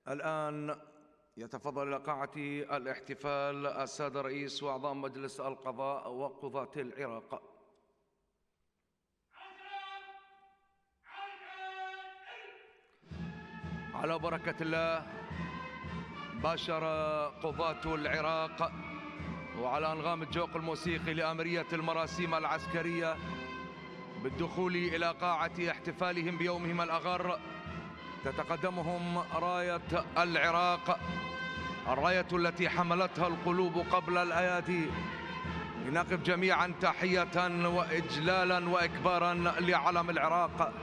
الآن يتفضل إلى قاعة الاحتفال السادة رئيس وأعضاء مجلس القضاء وقضاة العراق. على بركة الله باشر قضاة العراق وعلى أنغام الجوق الموسيقي لآمرية المراسيم العسكرية بالدخول إلى قاعة احتفالهم بيومهم الأغر. تتقدمهم راية العراق، الراية التي حملتها القلوب قبل الأيادي. لنقف جميعا تحية وإجلالا وإكبارا لعلم العراق.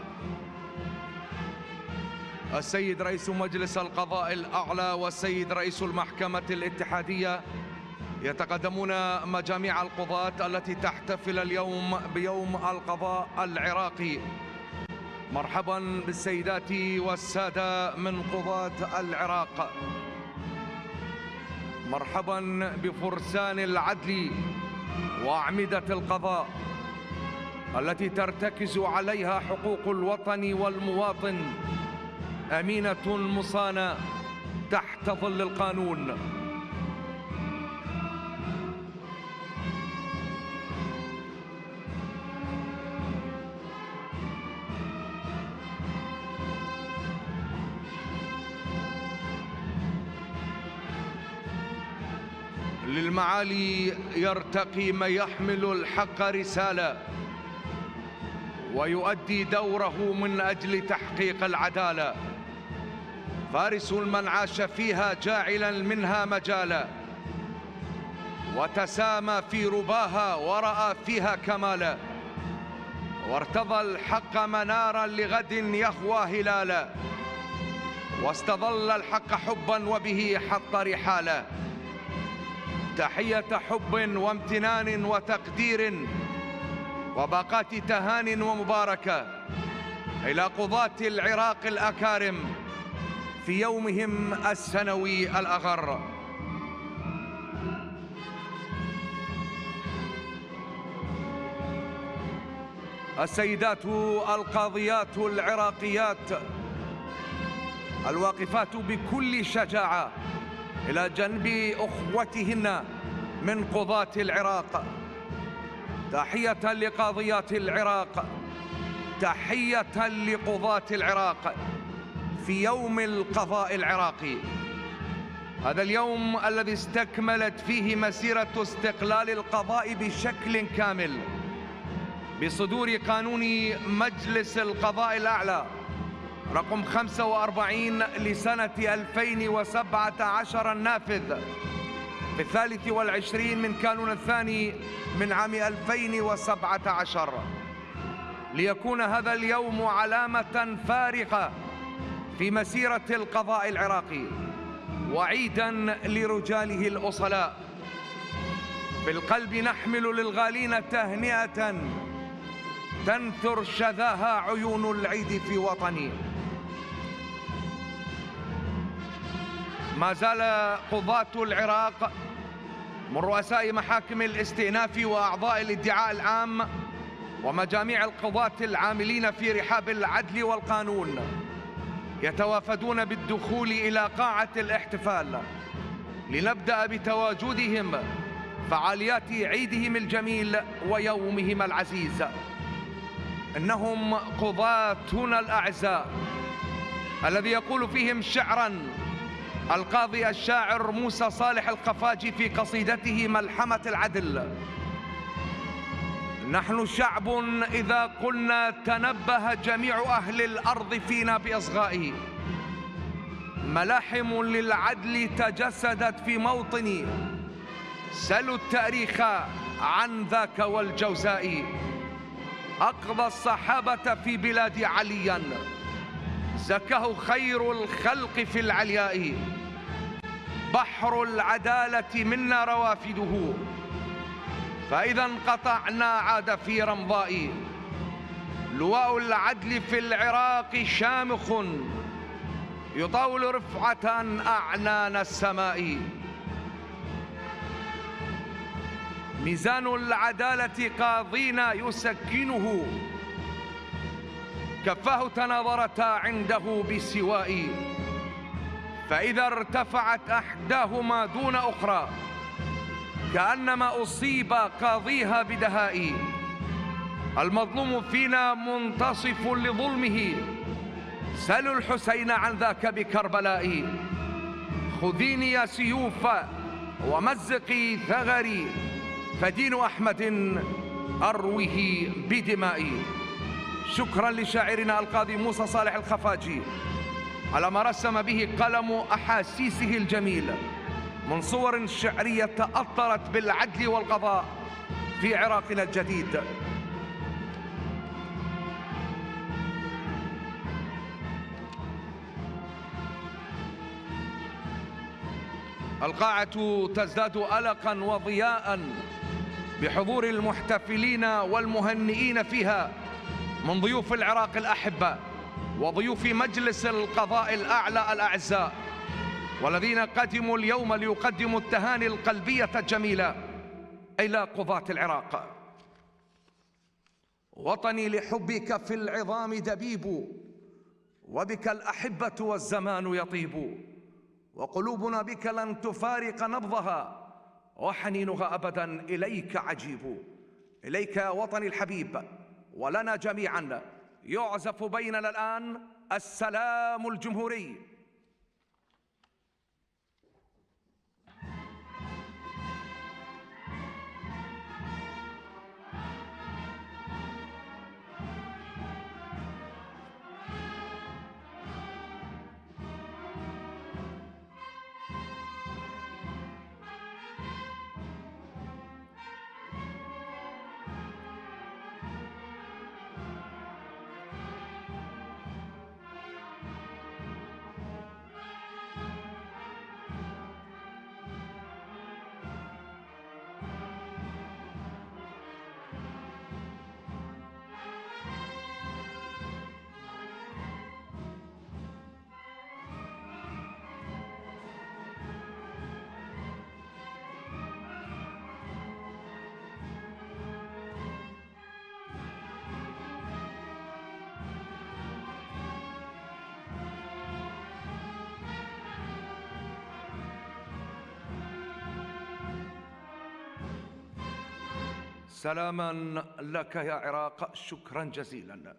السيد رئيس مجلس القضاء الأعلى والسيد رئيس المحكمة الاتحادية يتقدمون مجاميع القضاة التي تحتفل اليوم بيوم القضاء العراقي. مرحبا بالسيدات والسادة من قضاة العراق، مرحبا بفرسان العدل وأعمدة القضاء التي ترتكز عليها حقوق الوطن والمواطن، أمينة مصانة تحت ظل القانون. للمعالي يرتقي من يحمل الحق رسالة ويؤدي دوره من أجل تحقيق العدالة. فارس من عاش فيها جاعلا منها مجالا، وتسامى في رباها ورأى فيها كمالا، وارتضى الحق منارا لغد يهوى هلالا، واستظل الحق حبا وبه حط رحالا. تحية حب وامتنان وتقدير وباقات تهان ومباركة إلى قضاة العراق الأكارم في يومهم السنوي الأغر. السيدات القاضيات العراقيات الواقفات بكل شجاعة إلى جنب أخوتهن من قضاة العراق، تحية لقاضيات العراق، تحية لقضاة العراق في يوم القضاء العراقي. هذا اليوم الذي استكملت فيه مسيرة استقلال القضاء بشكل كامل بصدور قانون مجلس القضاء الأعلى رقم 45 لسنة 2017 النافذ في 23 من كانون الثاني من عام 2017، ليكون هذا اليوم علامة فارقة في مسيرة القضاء العراقي وعيدا لرجاله الأصلاء. في القلب نحمل للغالين تهنئة تنثر شذاها عيون العيد في وطني. ما زال قضاة العراق من رؤساء محاكم الاستئناف وأعضاء الادعاء العام ومجاميع القضاة العاملين في رحاب العدل والقانون يتوافدون بالدخول إلى قاعة الاحتفال لنبدأ بتواجدهم فعاليات عيدهم الجميل ويومهم العزيز. إنهم قضاتنا الأعزاء الذي يقول فيهم شعرا القاضي الشاعر موسى صالح القفاجي في قصيدته ملحمة العدل: نحن شعب إذا قلنا تنبه جميع أهل الأرض فينا بإصغائه، ملاحم للعدل تجسدت في موطني، سلوا التاريخ عن ذاك والجوزاء. أقضى الصحابة في بلاد عليا، زكاه خير الخلق في العلياء، بحر العدالة منا روافده، فإذا انقطعنا عاد في رمضاء. لواء العدل في العراق شامخ يطاول رفعة أعنان السماء. ميزان العدالة قاضينا يسكنه، كفاه تناظرتا عنده بسواء. فإذا ارتفعت إحداهما دون أخرى كأنما أصيب قاضيها بدهاء. المظلوم فينا منتصف لظلمه، سلوا الحسين عن ذاك بكربلاء. خذيني يا سيوف ومزقي ثغري، فدين أحمد أروه بدمائي. شكرا لشاعرنا القاضي موسى صالح الخفاجي على ما رسم به قلم أحاسيسه الجميل من صور شعرية تأطرت بالعدل والقضاء في عراقنا الجديد. القاعة تزداد ألقا وضياء بحضور المحتفلين والمهنئين فيها من ضيوف العراق الأحبة وضيوف مجلس القضاء الأعلى الأعزاء، والذين قدموا اليوم ليقدموا التهاني القلبية الجميلة إلى قضاة العراق. وطني لحبك في العظام دبيب، وبك الأحبة والزمان يطيب، وقلوبنا بك لن تفارق نبضها، وحنينها أبدا إليك عجيب. إليك يا وطني الحبيب ولنا جميعا يعزف بيننا الآن السلام الجمهوري. سلاما لك يا عراق، شكرا جزيلا.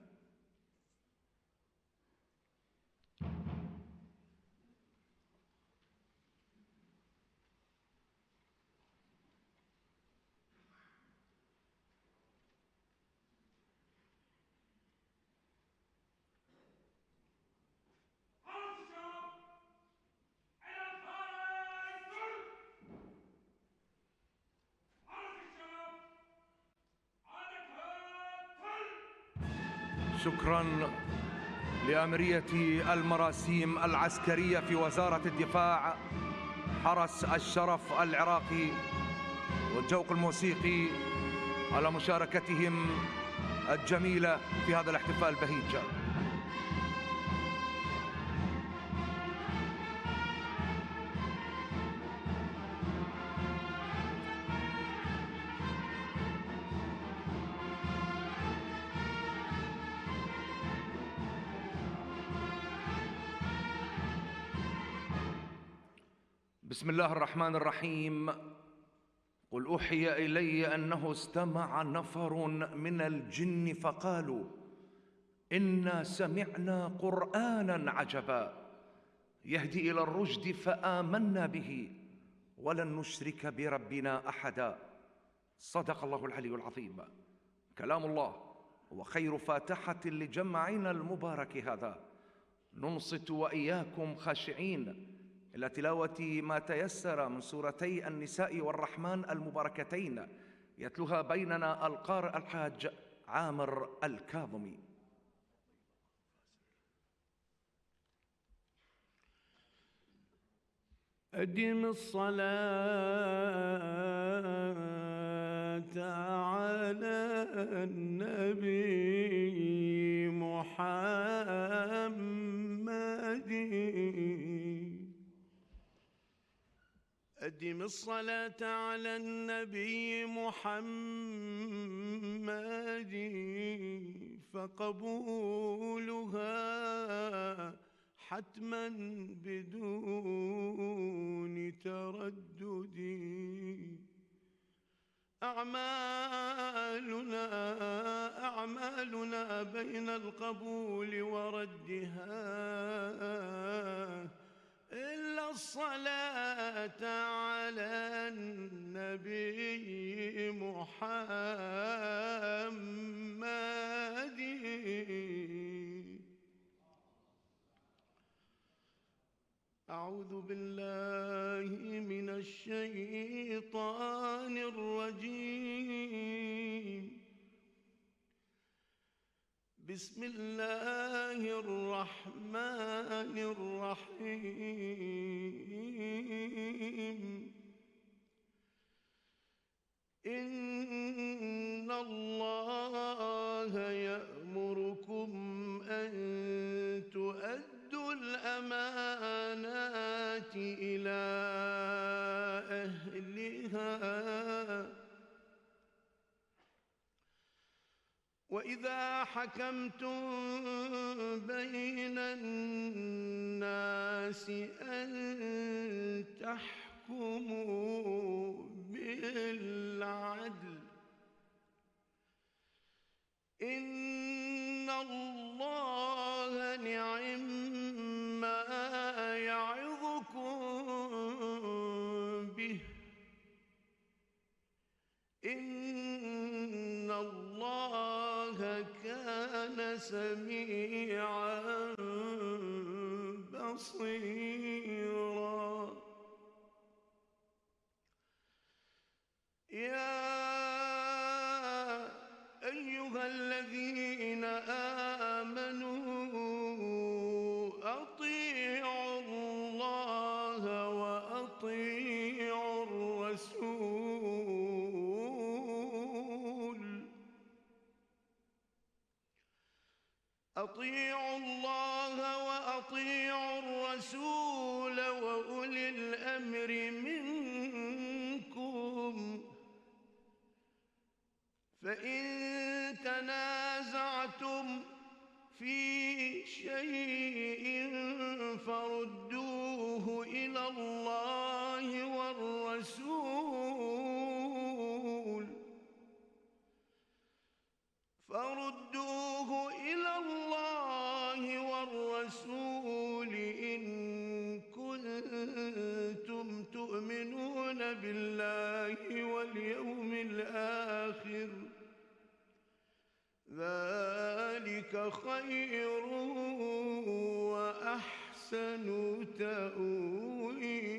شكرا لأميرية المراسيم العسكرية في وزارة الدفاع، حرس الشرف العراقي والجوق الموسيقي على مشاركتهم الجميلة في هذا الاحتفال البهيج. بسم الله الرحمن الرحيم. قل أوحي إلي أنه استمع نفر من الجن فقالوا إنا سمعنا قرآنا عجبا يهدي إلى الرشد فآمنا به ولن نشرك بربنا أحدا. صدق الله العلي العظيم. كلام الله هو خير فاتحة لجمعنا المبارك هذا. ننصت وإياكم خاشعين إلى تلاوة ما تيسر من سورتي النساء والرحمن المباركتين، يتلوها بيننا القارئ الحاج عامر الكاظمي. أدم الصلاة على النبي محمد. أدم الصلاة على النبي محمد، فقبولها حتما بدون تردد. أعمالنا بين القبول وردها إلا الصلاة على النبي محمد. أعوذ بالله من الشيطان الرجيم. بسم الله الرحمن الرحيم. إن الله يأمركم أن تؤدوا الأمانات إلى أهلها وإذا حكمتم بين الناس أن تحكموا بالعدل. إن الله نعما يعظكم به. إن الله كان سميعا بصيرا. يا أيها الذين آمنوا أطيعوا الله وأطيعوا الرسول. أطيعوا الله وأطيعوا الرسول وأولي الأمر منكم. فإن تنازعتم في شيء فردوه إلى الله والرسول. إن كنتم تؤمنون بالله واليوم الآخر ذلك خير وأحسن تأويلا.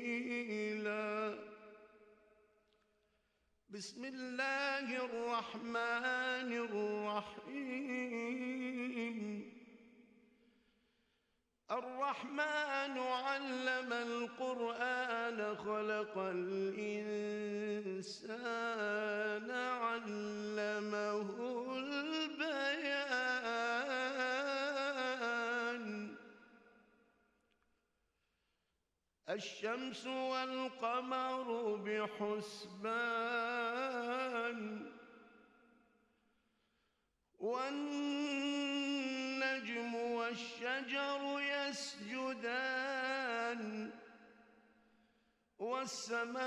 بسم الله الرحمن الرحيم. الرحمن علم القرآن خلق الإنسان علمه البيان. الشمس والقمر بحسبان والنجم والشجر يسجدان والسماء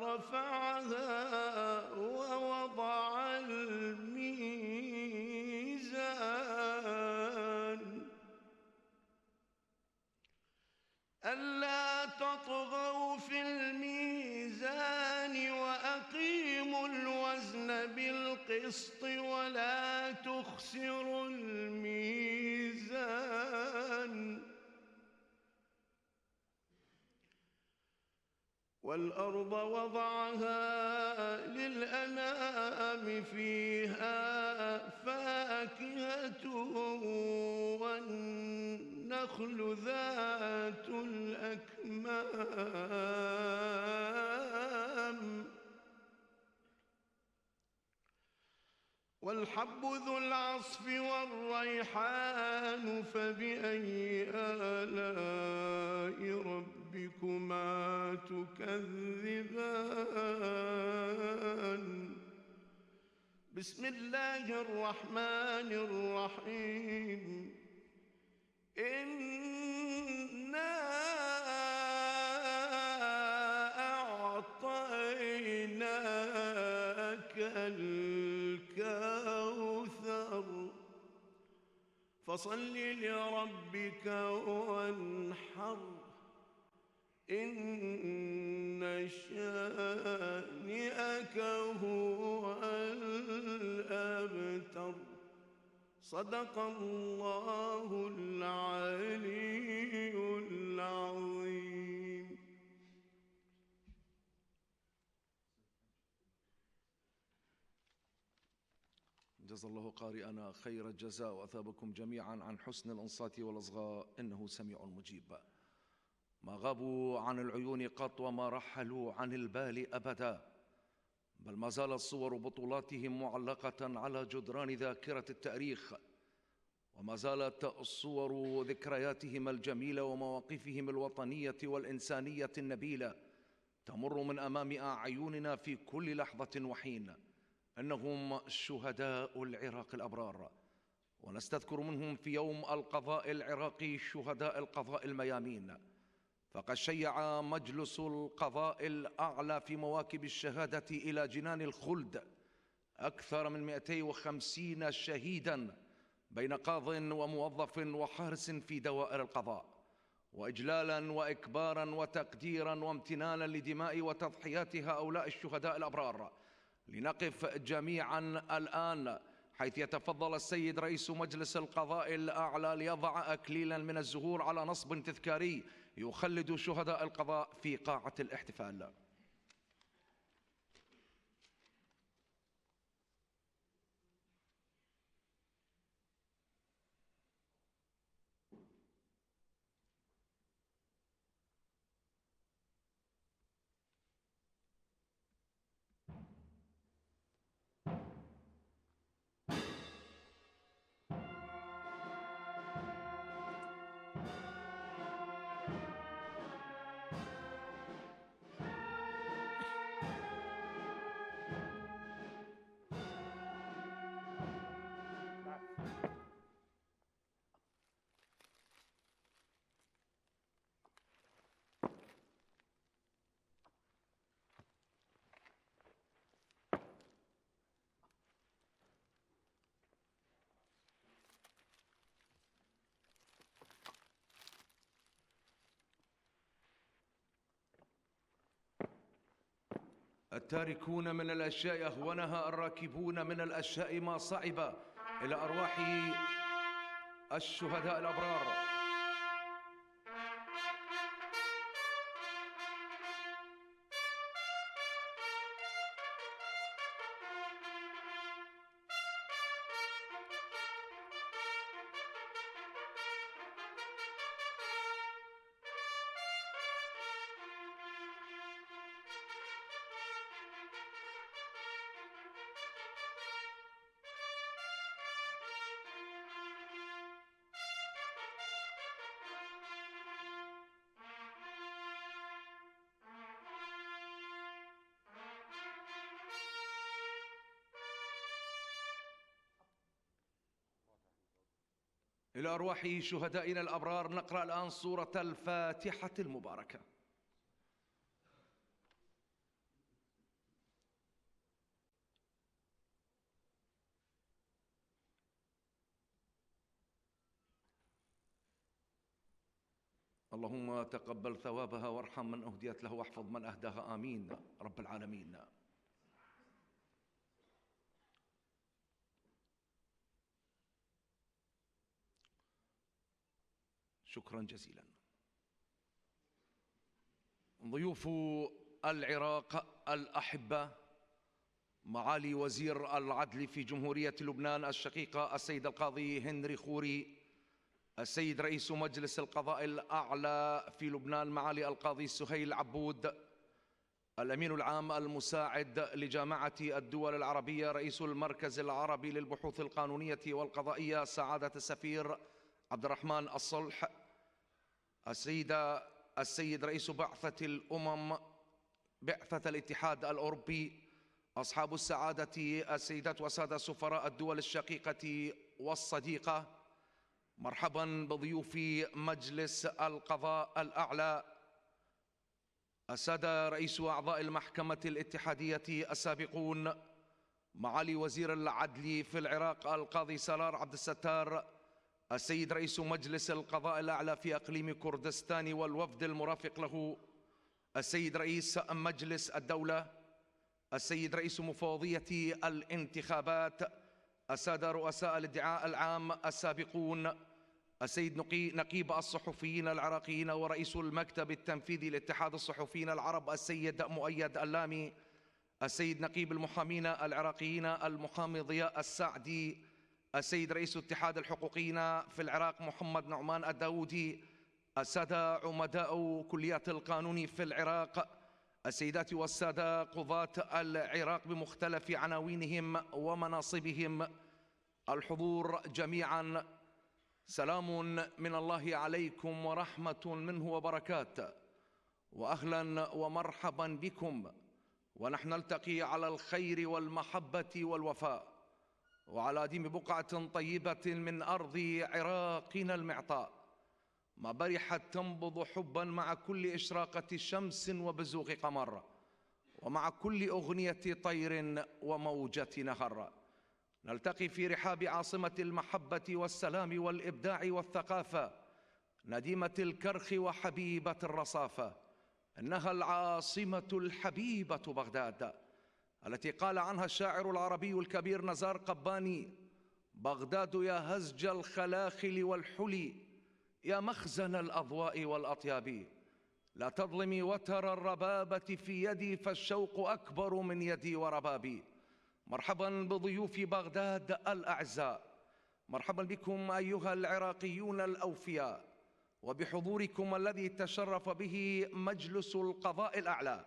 رفعها ووضع الميزان ألا تطغوا في الميزان وأقيموا الوزن بالقسط ولا تخسروا الميزان. والأرض وضعها للأنام فيها فاكهة والنخل ذات الأكمام والحب ذو العصف والريحان فبأي آلاء ربكما تكذبان. بسم الله الرحمن الرحيم. إنا أعطيناك الكوثر فصل لربك وانحر إن شانئك هو الأبتر. صدق الله العلي العظيم. جزا الله قارئنا خير الجزاء وأثابكم جميعا عن حسن الإنصات والإصغاء، إنه سميع مجيب. ما غابوا عن العيون قط وما رحلوا عن البال أبدا، بل ما زالت صور بطولاتهم معلقة على جدران ذاكرة التاريخ، وما زالت الصور ذكرياتهم الجميلة ومواقفهم الوطنية والإنسانية النبيلة تمر من أمام أعيننا في كل لحظة وحين. إنهم شهداء العراق الأبرار، ونستذكر منهم في يوم القضاء العراقي شهداء القضاء الميامين. فقد شيع مجلس القضاء الأعلى في مواكب الشهادة إلى جنان الخلد أكثر من 250 شهيداً بين قاض وموظف وحارس في دوائر القضاء، وإجلالاً وإكباراً وتقديراً وامتنانا لدماء وتضحيات هؤلاء الشهداء الأبرار. لنقف جميعاً الآن حيث يتفضل السيد رئيس مجلس القضاء الأعلى ليضع أكليلاً من الزهور على نصب تذكاري يخلد شهداء القضاء في قاعة الاحتفال. التاركون من الأشياء أهونها، الراكبون من الأشياء ما صعب، إلى أرواح الشهداء الأبرار. إلى أرواح شهدائنا الأبرار نقرأ الآن سورة الفاتحة المباركة. اللهم تقبل ثوابها وارحم من أهديت له واحفظ من أهداها، آمين رب العالمين. شكرا جزيلا. ضيوف العراق الأحبة، معالي وزير العدل في جمهورية لبنان الشقيقة السيد القاضي هنري خوري، السيد رئيس مجلس القضاء الأعلى في لبنان معالي القاضي سهيل عبود، الأمين العام المساعد لجامعة الدول العربية رئيس المركز العربي للبحوث القانونية والقضائية سعادة السفير عبد الرحمن الصلح، السيد رئيس بعثة الأمم بعثة الاتحاد الأوروبي، أصحاب السعادة السيدات وسادة سفراء الدول الشقيقة والصديقة، مرحبا بضيوف مجلس القضاء الأعلى، السادة رئيس وأعضاء المحكمة الاتحادية السابقون، معالي وزير العدل في العراق القاضي سرار عبد الستار، السيد رئيس مجلس القضاء الأعلى في أقليم كردستان والوفد المرافق له، السيد رئيس مجلس الدولة، السيد رئيس مفوضية الانتخابات، السادة رؤساء الادعاء العام السابقون، السيد نقيب الصحفيين العراقيين ورئيس المكتب التنفيذي لاتحاد الصحفيين العرب السيد مؤيد اللامي، السيد نقيب المحامين العراقيين المحامي ضياء السعدي، السيد رئيس اتحاد الحقوقيين في العراق محمد نعمان الداودي، السادة عمداء كليات القانون في العراق، السيدات والسادة قضاة العراق بمختلف عناوينهم ومناصبهم، الحضور جميعا، سلام من الله عليكم ورحمة منه وبركاته، وأهلا ومرحبا بكم، ونحن نلتقي على الخير والمحبة والوفاء، وعلى ديم بقعة طيبة من أرض عراقنا المعطاء، ما برحت تنبض حبا مع كل إشراقة شمس وبزوغ قمر، ومع كل أغنية طير وموجة نهر. نلتقي في رحاب عاصمة المحبة والسلام والإبداع والثقافة، نديمة الكرخ وحبيبة الرصافة، إنها العاصمة الحبيبة بغداد، التي قال عنها الشاعر العربي الكبير نزار قباني: بغداد يا هزج الخلاخل والحلي، يا مخزن الأضواء والأطياب، لا تظلمي وتر الربابة في يدي، فالشوق أكبر من يدي وربابي. مرحبا بضيوف بغداد الأعزاء، مرحبا بكم أيها العراقيون الأوفياء، وبحضوركم الذي تشرف به مجلس القضاء الأعلى،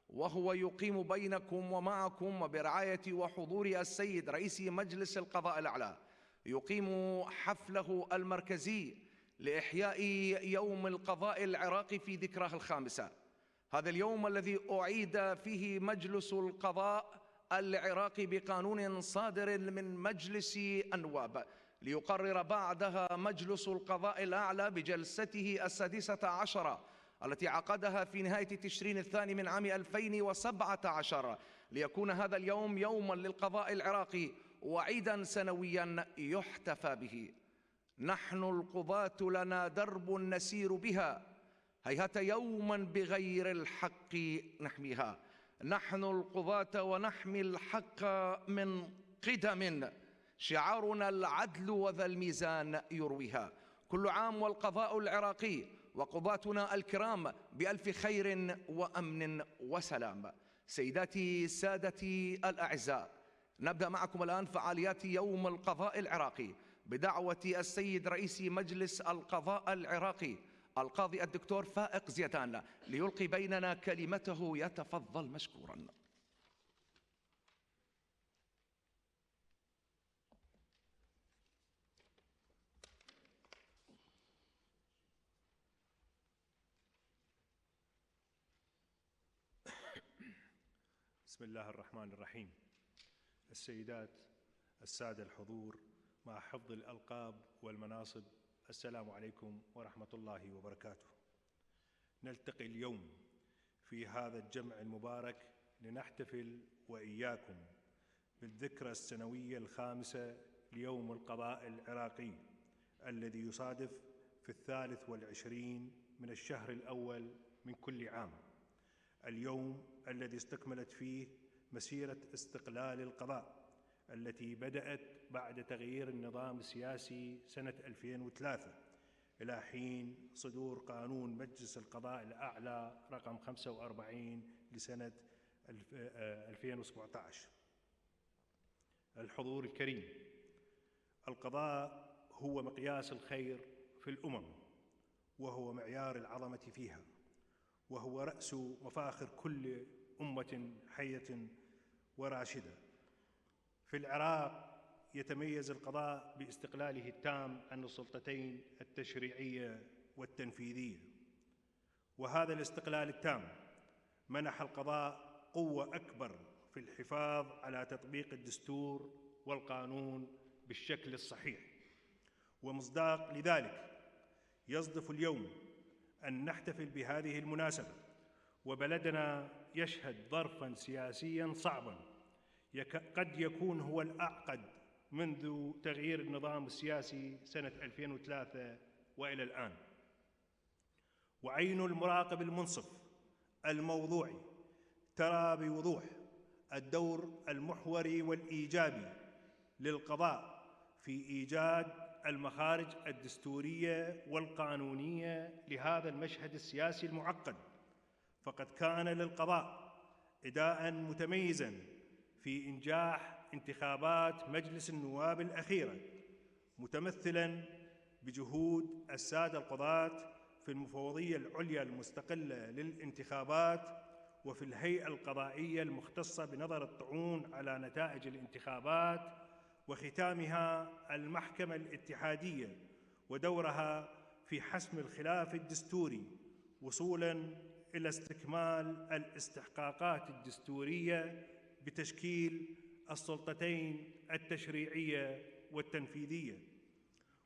وهو يقيم بينكم ومعكم وبرعاية وحضور السيد رئيس مجلس القضاء الأعلى، يقيم حفله المركزي لإحياء يوم القضاء العراقي في ذكراه الخامسة. هذا اليوم الذي أعيد فيه مجلس القضاء العراقي بقانون صادر من مجلس النواب، ليقرر بعدها مجلس القضاء الأعلى بجلسته السادسة عشرة التي عقدها في نهاية تشرين الثاني من عام 2017، ليكون هذا اليوم يوما للقضاء العراقي وعيدا سنويا يحتفى به. نحن القضاة لنا درب نسير بها، هيهات يوما بغير الحق نحميها. نحن القضاة ونحمي الحق من قدم، شعارنا العدل وذا الميزان يرويها. كل عام والقضاء العراقي وقضاتنا الكرام بألف خير وأمن وسلام. سيداتي سادتي الأعزاء، نبدأ معكم الآن فعاليات يوم القضاء العراقي بدعوة السيد رئيس مجلس القضاء العراقي القاضي الدكتور فائق زيدان ليلقي بيننا كلمته، يتفضل مشكورا. بسم الله الرحمن الرحيم. السيدات السادة الحضور، مع حفظ الألقاب والمناصب، السلام عليكم ورحمة الله وبركاته. نلتقي اليوم في هذا الجمع المبارك لنحتفل وإياكم بالذكرى السنوية الخامسة ليوم القضاء العراقي، الذي يصادف في 23 من الشهر الأول من كل عام، اليوم الذي استكملت فيه مسيرة استقلال القضاء التي بدأت بعد تغيير النظام السياسي سنة 2003 إلى حين صدور قانون مجلس القضاء الأعلى رقم 45 لسنة 2017. الحضور الكريم، القضاء هو مقياس الخير في الأمم، وهو معيار العظمة فيها، وهو رأس مفاخر كل أمة حية وراشدة. في العراق يتميز القضاء باستقلاله التام عن السلطتين التشريعية والتنفيذية، وهذا الاستقلال التام منح القضاء قوة أكبر في الحفاظ على تطبيق الدستور والقانون بالشكل الصحيح، ومصداق لذلك يصدف اليوم أن نحتفل بهذه المناسبة وبلدنا يشهد ظرفاً سياسياً صعباً قد يكون هو الأعقد منذ تغيير النظام السياسي سنة 2003 وإلى الآن. وعين المراقب المنصف الموضوعي ترى بوضوح الدور المحوري والإيجابي للقضاء في إيجاد المخارج الدستورية والقانونية لهذا المشهد السياسي المعقد، فقد كان للقضاء أداءً متميزاً في إنجاح انتخابات مجلس النواب الأخيرة، متمثلاً بجهود السادة القضاة في المفوضية العليا المستقلة للانتخابات وفي الهيئة القضائية المختصة بنظر الطعون على نتائج الانتخابات، وختامها المحكمة الاتحادية ودورها في حسم الخلاف الدستوري وصولاً إلى استكمال الاستحقاقات الدستورية بتشكيل السلطتين التشريعية والتنفيذية.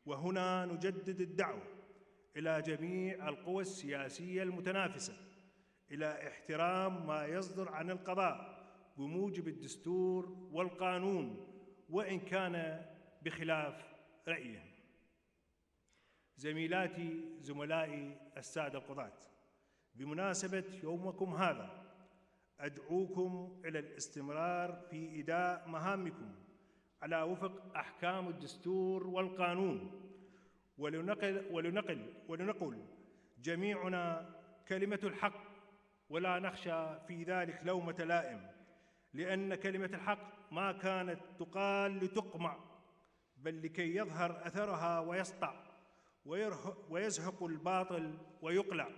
وهنا نجدد الدعوة إلى جميع القوى السياسية المتنافسة إلى احترام ما يصدر عن القضاء بموجب الدستور والقانون وإن كان بخلاف رأيهم. زملائي السادة القضاة، بمناسبة يومكم هذا أدعوكم إلى الاستمرار في إداء مهامكم على وفق أحكام الدستور والقانون، ولنقل جميعنا كلمة الحق ولا نخشى في ذلك لومة لائم، لأن كلمة الحق ما كانت تقال لتقمع بل لكي يظهر أثرها ويسطع ويزهق الباطل ويقلع،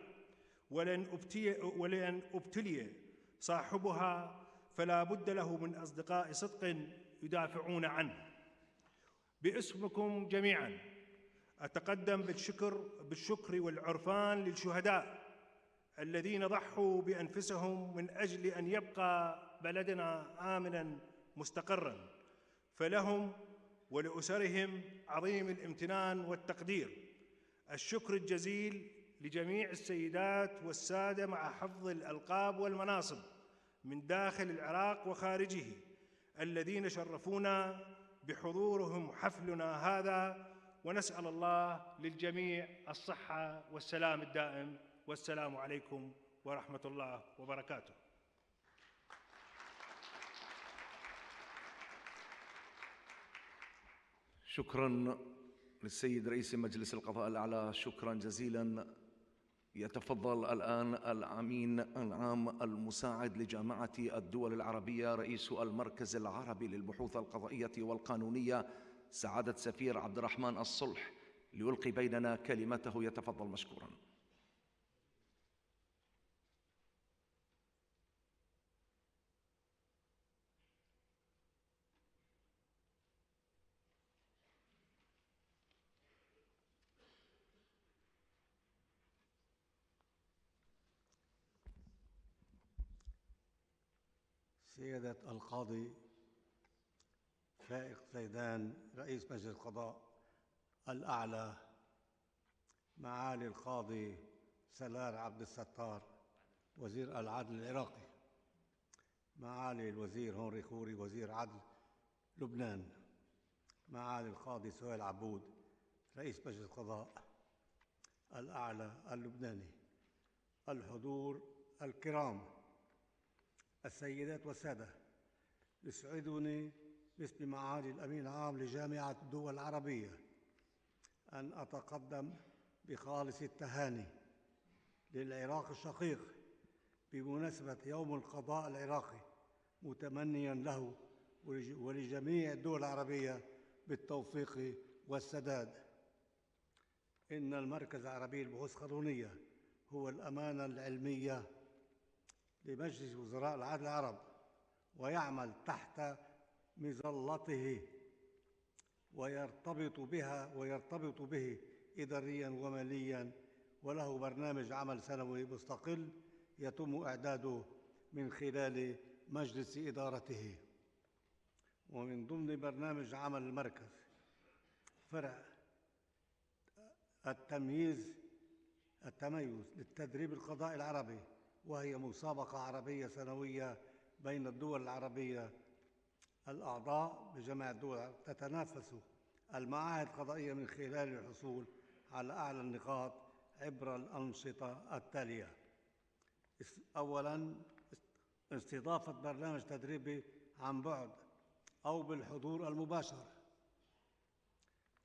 ولأن ابتلي صاحبها فلا بد له من أصدقاء صدق يدافعون عنه. باسمكم جميعاً أتقدم بالشكر والعرفان للشهداء الذين ضحوا بأنفسهم من أجل أن يبقى بلدنا آمناً مستقراً، فلهم ولأسرهم عظيم الامتنان والتقدير. الشكر الجزيل لجميع السيدات والسادة مع حفظ الألقاب والمناصب من داخل العراق وخارجه الذين شرفونا بحضورهم حفلنا هذا، ونسأل الله للجميع الصحة والسلام الدائم، والسلام عليكم ورحمة الله وبركاته. شكراً للسيد رئيس مجلس القضاء الأعلى، شكراً جزيلاً. يتفضل الآن الأمين العام المساعد لجامعة الدول العربية رئيس المركز العربي للبحوث القضائية والقانونية سعادة سفير عبد الرحمن الصلح ليلقي بيننا كلمته، يتفضل مشكوراً. سيادة القاضي فائق زيدان رئيس مجلس القضاء الأعلى، معالي القاضي سلار عبد الستار وزير العدل العراقي، معالي الوزير هنري خوري وزير عدل لبنان، معالي القاضي سهيل عبود رئيس مجلس القضاء الأعلى اللبناني، الحضور الكرام، السيدات والسادة، يسعدني باسم معالي الأمين العام لجامعة الدول العربية أن أتقدم بخالص التهاني للعراق الشقيق بمناسبة يوم القضاء العراقي، متمنياً له ولجميع الدول العربية بالتوفيق والسداد. إن المركز العربي للبحوث القانونية هو الأمانة العلمية لمجلس وزراء العدل العرب، ويعمل تحت مظلته ويرتبط به إدارياً ومالياً، وله برنامج عمل سنوي مستقل يتم إعداده من خلال مجلس إدارته. ومن ضمن برنامج عمل المركز فرع التميز للتدريب القضائي العربي، وهي مسابقة عربية سنوية بين الدول العربية الأعضاء بجمع الدول. تتنافس المعاهد القضائية من خلال الحصول على أعلى النقاط عبر الأنشطة التالية: أولاً، استضافة برنامج تدريبي عن بعد أو بالحضور المباشر،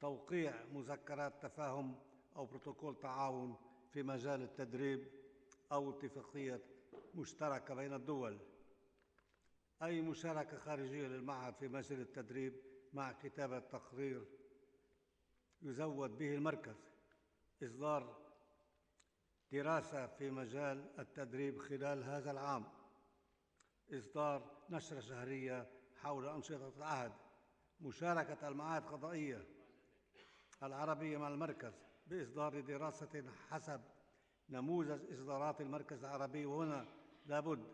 توقيع مذكرات تفاهم أو بروتوكول تعاون في مجال التدريب أو اتفاقية مشتركة بين الدول، أي مشاركة خارجية للمعهد في مجال التدريب مع كتابة تقرير يزود به المركز، إصدار دراسة في مجال التدريب خلال هذا العام، إصدار نشرة شهرية حول أنشطة العهد، مشاركة المعاهد القضائية العربية مع المركز بإصدار دراسة حسب نموذج إصدارات المركز العربي. وهنا لابد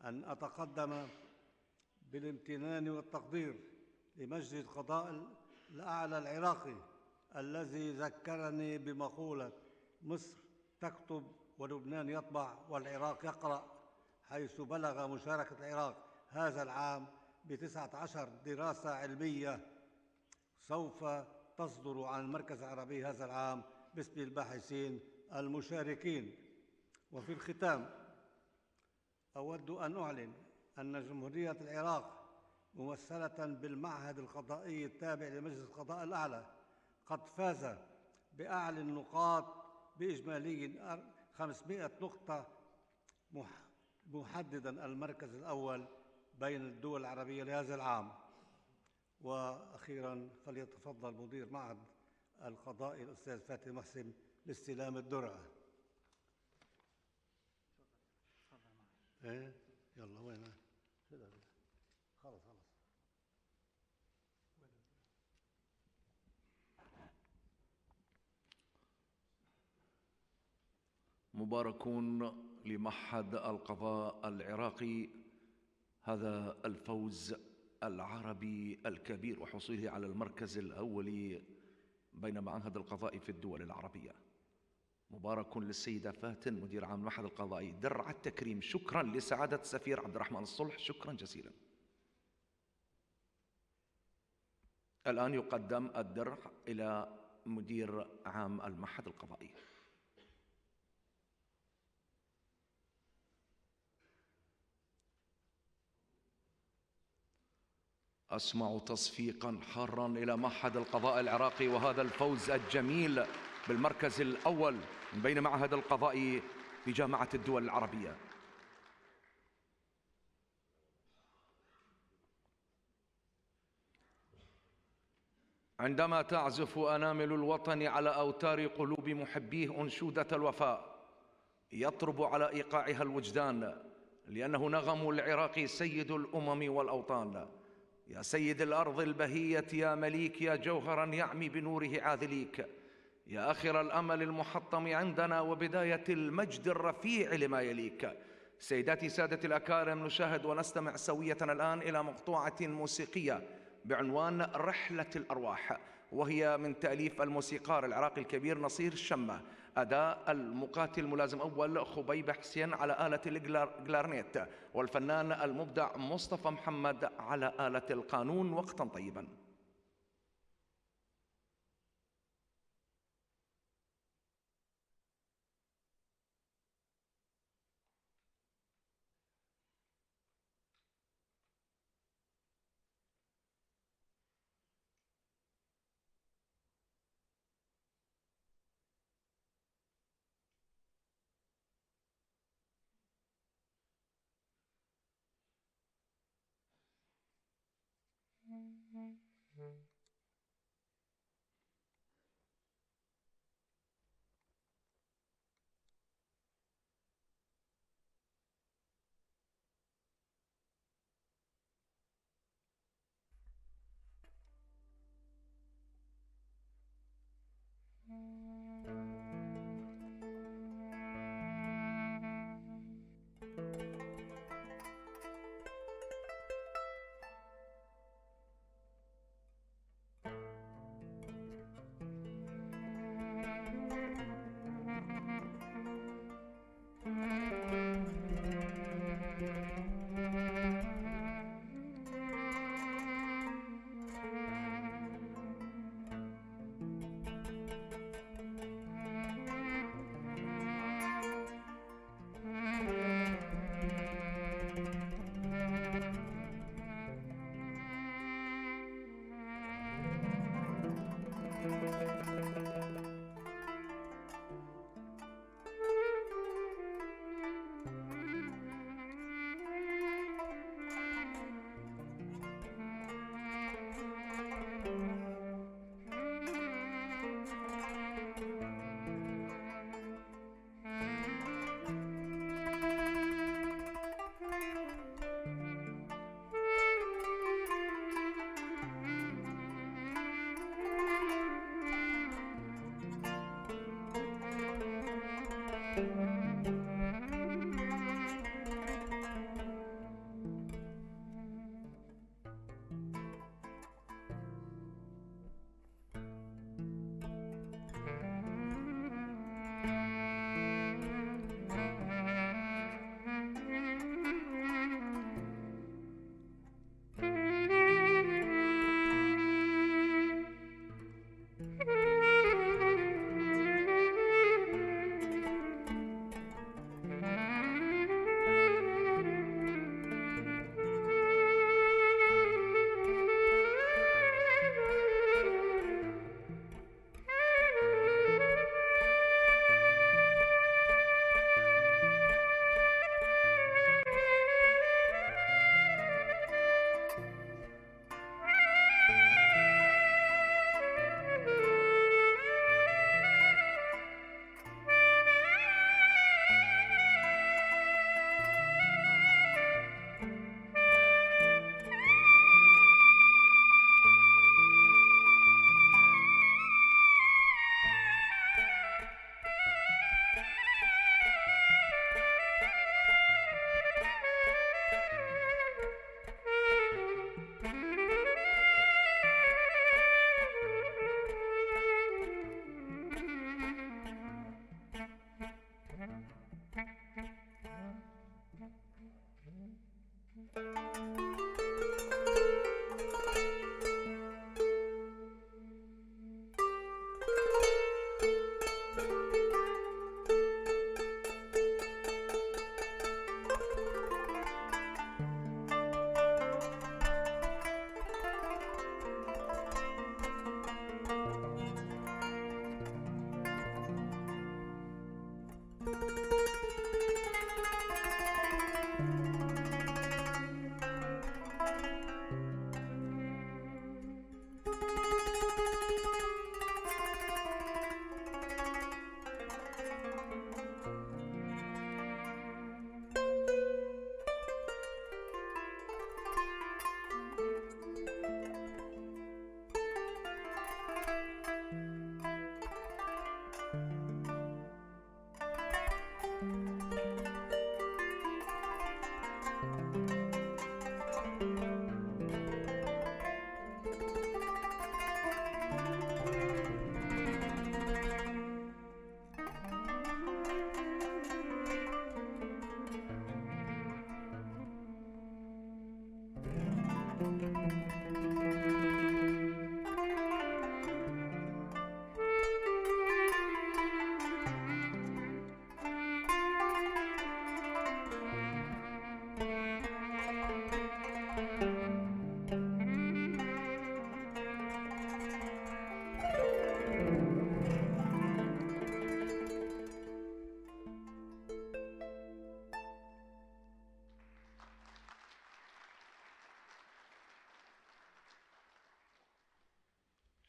أن أتقدم بالامتنان والتقدير لمجلس القضاء الأعلى العراقي الذي ذكرني بمقولة مصر تكتب ولبنان يطبع والعراق يقرأ، حيث بلغ مشاركة العراق هذا العام ب19 دراسة علمية سوف تصدر عن المركز العربي هذا العام باسم الباحثين المشاركين. وفي الختام أود أن أعلن أن جمهورية العراق ممثلة بالمعهد القضائي التابع لمجلس القضاء الأعلى قد فاز بأعلى النقاط بإجمالي 500 نقطة، محددا المركز الأول بين الدول العربية لهذا العام. وأخيرا فليتفضل مدير معهد القضاء الأستاذ فاتن محسن لاستلام الدرع. ايه يلا وين خلص مباركون لمعهد القضاء العراقي هذا الفوز العربي الكبير وحصوله على المركز الأول بين معاهد القضاء في الدول العربية. مبارك للسيدة فاتن مدير عام المعهد القضائي درع التكريم. شكرا لسعادة السفير عبد الرحمن الصلح، شكرا جزيلا. الآن يقدم الدرع إلى مدير عام المعهد القضائي. أسمع تصفيقا حارا إلى معهد القضاء العراقي وهذا الفوز الجميل بالمركز الأول من بين معهد القضاء بجامعة الدول العربية. عندما تعزف أنامل الوطن على أوتار قلوب محبيه أنشودة الوفاء يطرب على إيقاعها الوجدان، لأنه نغم العراق سيد الأمم والأوطان. يا سيد الأرض البهية يا مليك يا جوهرا يعمي بنوره عاذليك، يا آخر الأمل المحطم عندنا وبداية المجد الرفيع لما يليك. سيداتي سادتي الأكارم، نشاهد ونستمع سوية الآن إلى مقطوعة موسيقية بعنوان رحلة الأرواح، وهي من تأليف الموسيقار العراقي الكبير نصير الشمة، أداء المقاتل ملازم أول خبيب حسين على آلة الكلارنيت، والفنان المبدع مصطفى محمد على آلة القانون. وقتا طيبا.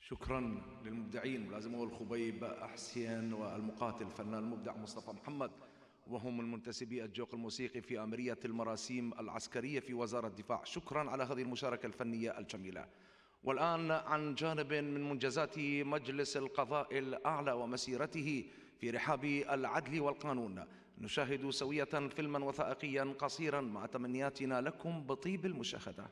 شكرا للمبدعين ملازم أول خبيب حسين والمقاتل الفنان المبدع مصطفى محمد، وهم المنتسبي الجوق الموسيقي في آمرية المراسيم العسكرية في وزارة الدفاع. شكرا على هذه المشاركة الفنية الجميلة. والآن عن جانب من منجزات مجلس القضاء الأعلى ومسيرته في رحاب العدل والقانون، نشاهد سوية فيلما وثائقيا قصيرا مع تمنياتنا لكم بطيب المشاهدة.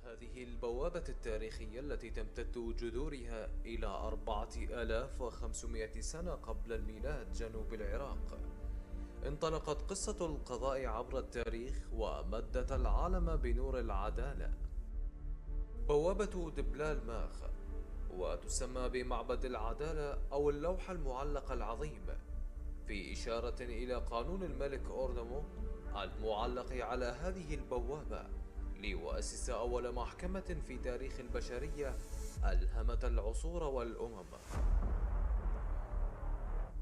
هذه البوابة التاريخية التي تمتد جذورها إلى 4500 سنة قبل الميلاد جنوب العراق، انطلقت قصة القضاء عبر التاريخ ومدت العالم بنور العدالة. بوابة دبلال ماخ، وتسمى بمعبد العدالة أو اللوح المعلق العظيم، في إشارة إلى قانون الملك أورنمو المعلق على هذه البوابة، ليؤسس أول محكمة في تاريخ البشرية ألهمت العصور والأمم.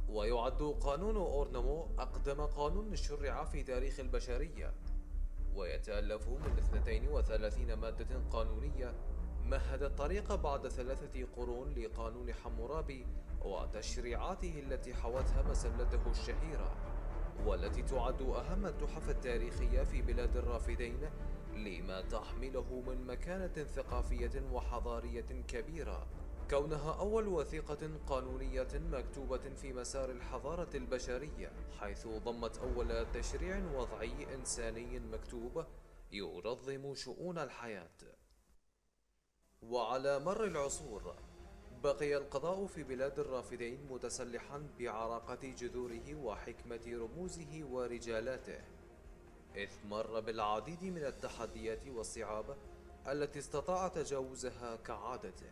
ويعد قانون أورنمو أقدم قانون شرع في تاريخ البشرية، ويتألف من 32 مادة قانونية مهد الطريق بعد 3 قرون لقانون حمورابي وتشريعاته التي حوتها مسلته الشهيرة، والتي تعد أهم التحف التاريخية في بلاد الرافدين لما تحمله من مكانة ثقافية وحضارية كبيرة، كونها أول وثيقة قانونية مكتوبة في مسار الحضارة البشرية، حيث ضمت أول تشريع وضعي إنساني مكتوب ينظم شؤون الحياة. وعلى مر العصور بقي القضاء في بلاد الرافدين متسلحا بعراقة جذوره وحكمة رموزه ورجالاته، إذ مر بالعديد من التحديات والصعاب التي استطاع تجاوزها كعادته.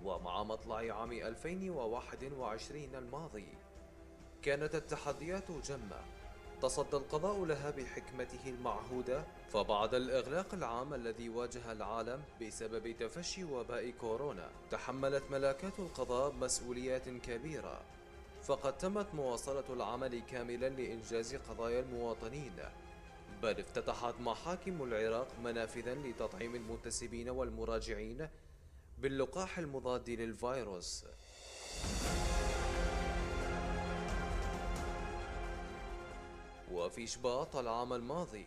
ومع مطلع عام 2021 الماضي كانت التحديات جمة تصدى القضاء لها بحكمته المعهودة، فبعد الإغلاق العام الذي واجه العالم بسبب تفشي وباء كورونا تحملت ملاكات القضاء مسؤوليات كبيرة، فقد تمت مواصلة العمل كاملا لإنجاز قضايا المواطنين، بل افتتحت محاكم العراق منافذا لتطعيم المنتسبين والمراجعين باللقاح المضاد للفيروس. وفي شباط العام الماضي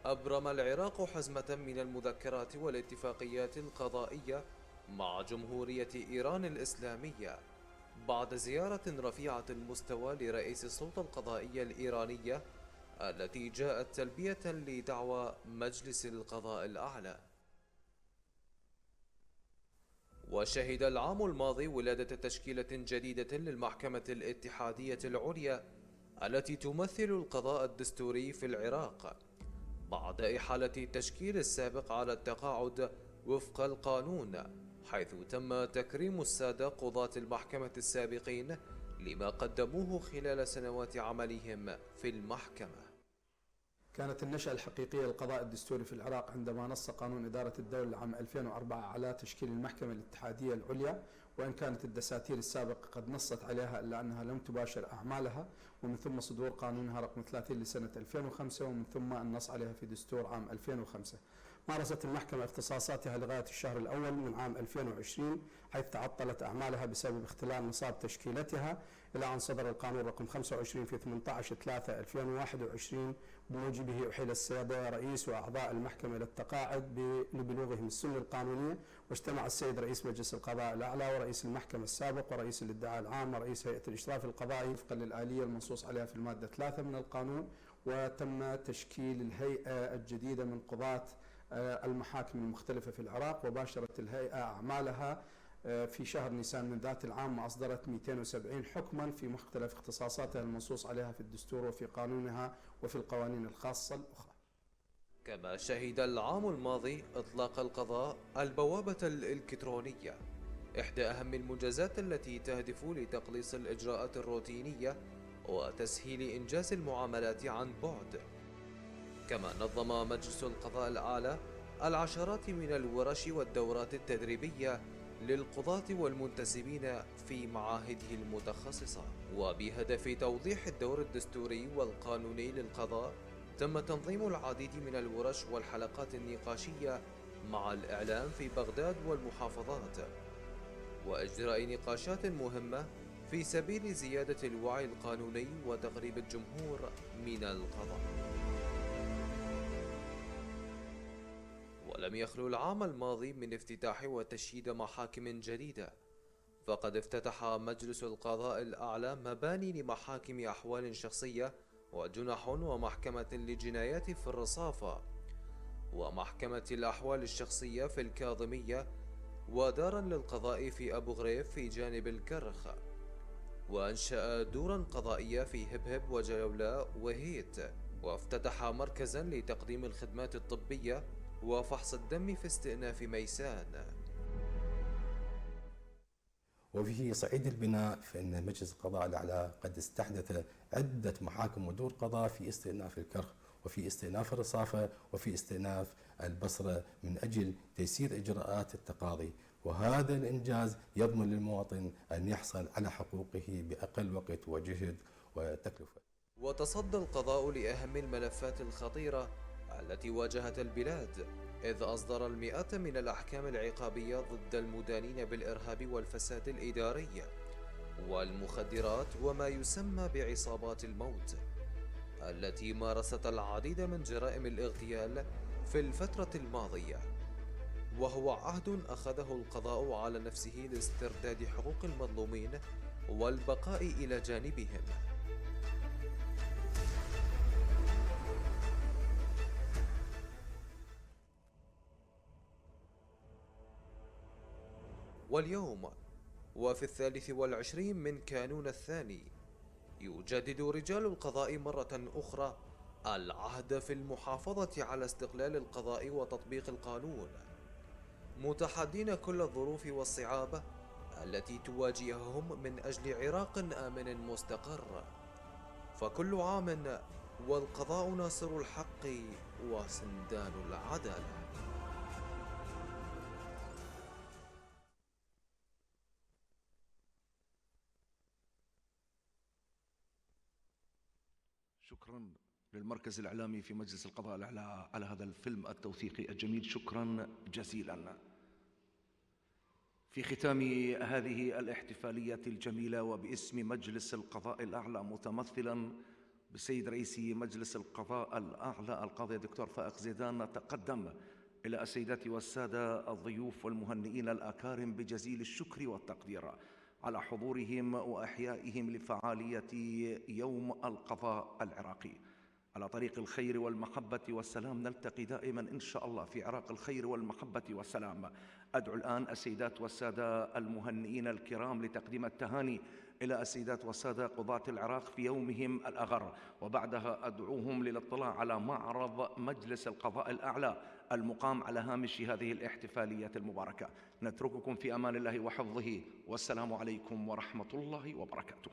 أبرم العراق حزمة من المذكرات والاتفاقيات القضائية مع جمهورية إيران الإسلامية بعد زيارة رفيعة المستوى لرئيس السلطة القضائية الإيرانية التي جاءت تلبية لدعوى مجلس القضاء الأعلى. وشهد العام الماضي ولادة تشكيلة جديدة للمحكمة الاتحادية العليا التي تمثل القضاء الدستوري في العراق بعد إحالة التشكيل السابق على التقاعد وفق القانون، حيث تم تكريم السادة قضاة المحكمة السابقين لما قدموه خلال سنوات عملهم في المحكمة. كانت النشأة الحقيقية للقضاء الدستوري في العراق عندما نص قانون إدارة الدولة عام 2004 على تشكيل المحكمة الاتحادية العليا، وإن كانت الدساتير السابقة قد نصت عليها إلا أنها لم تباشر أعمالها، ومن ثم صدور قانونها رقم 30 لسنة 2005، ومن ثم النص عليها في دستور عام 2005. مارست المحكمة اختصاصاتها لغاية الشهر الأول من عام 2020، حيث تعطلت أعمالها بسبب اختلال نصاب تشكيلتها، إلى أن صدر القانون رقم 25 في 18/3/2021 بموجبه أحيل السادة رئيس وأعضاء المحكمة إلى التقاعد لبلوغهم السن القانونية، واجتمع السيد رئيس مجلس القضاء الأعلى ورئيس المحكمة السابق ورئيس الادعاء العام ورئيس هيئة الإشراف القضائي وفقا للآلية المنصوص عليها في المادة 3 من القانون، وتم تشكيل الهيئة الجديدة من قضاة المحاكم المختلفة في العراق. وباشرت الهيئة أعمالها في شهر نيسان من ذات العام، وأصدرت 270 حكما في مختلف اختصاصاتها المنصوص عليها في الدستور وفي قانونها وفي القوانين الخاصة الأخرى. كما شهد العام الماضي إطلاق القضاء البوابة الإلكترونية، إحدى أهم المنجزات التي تهدف لتقليص الإجراءات الروتينية وتسهيل إنجاز المعاملات عن بعد. كما نظم مجلس القضاء الأعلى العشرات من الورش والدورات التدريبية للقضاة والمنتسبين في معاهده المتخصصة، وبهدف توضيح الدور الدستوري والقانوني للقضاء تم تنظيم العديد من الورش والحلقات النقاشية مع الإعلام في بغداد والمحافظات، وإجراء نقاشات مهمة في سبيل زيادة الوعي القانوني وتقريب الجمهور من القضاء. ولم يخلو العام الماضي من افتتاح وتشييد محاكم جديدة، فقد افتتح مجلس القضاء الأعلى مباني لمحاكم أحوال شخصية وجنح ومحكمة للجنايات في الرصافة ومحكمة الأحوال الشخصية في الكاظمية ودارا للقضاء في أبو غريب في جانب الكرخ، وأنشأ دورا قضائية في هبهب وجلولاء وهيت، وافتتح مركزا لتقديم الخدمات الطبية وفحص الدم في استئناف ميسان. وفي صعيد البناء فإن مجلس القضاء الأعلى قد استحدث عدة محاكم ودور قضاء في استئناف الكرخ وفي استئناف الرصافة وفي استئناف البصرة من أجل تيسير إجراءات التقاضي، وهذا الإنجاز يضمن للمواطن أن يحصل على حقوقه بأقل وقت وجهد وتكلفة. وتصدى القضاء لأهم الملفات الخطيرة التي واجهت البلاد إذ أصدر المئات من الأحكام العقابية ضد المدانين بالإرهاب والفساد الإداري والمخدرات وما يسمى بعصابات الموت، التي مارست العديد من جرائم الاغتيال في الفترة الماضية، وهو عهد أخذه القضاء على نفسه لاسترداد حقوق المظلومين والبقاء إلى جانبهم. واليوم وفي 23 من كانون الثاني يجدد رجال القضاء مرة أخرى العهد في المحافظة على استقلال القضاء وتطبيق القانون، متحدين كل الظروف والصعاب التي تواجههم من أجل عراق آمن مستقر. فكل عام والقضاء ناصر الحق وسندان العدالة. شكرا للمركز الإعلامي في مجلس القضاء الأعلى على هذا الفيلم التوثيقي الجميل، شكرا جزيلا. في ختام هذه الاحتفالية الجميلة وباسم مجلس القضاء الأعلى متمثلا بسيد رئيس مجلس القضاء الأعلى القاضي الدكتور فائق زيدان، نتقدم إلى السيدات والسادة الضيوف والمهنئين الأكارم بجزيل الشكر والتقدير على حضورهم وإحيائهم لفعالية يوم القضاء العراقي. على طريق الخير والمحبة والسلام نلتقي دائما إن شاء الله في عراق الخير والمحبة والسلام. أدعو الآن السيدات والسادة المهنئين الكرام لتقديم التهاني إلى السيدات والسادة قضاة العراق في يومهم الأغر، وبعدها أدعوهم للاطلاع على معرض مجلس القضاء الأعلى المقام على هامش هذه الاحتفالية المباركة. نترككم في أمان الله وحفظه، والسلام عليكم ورحمة الله وبركاته.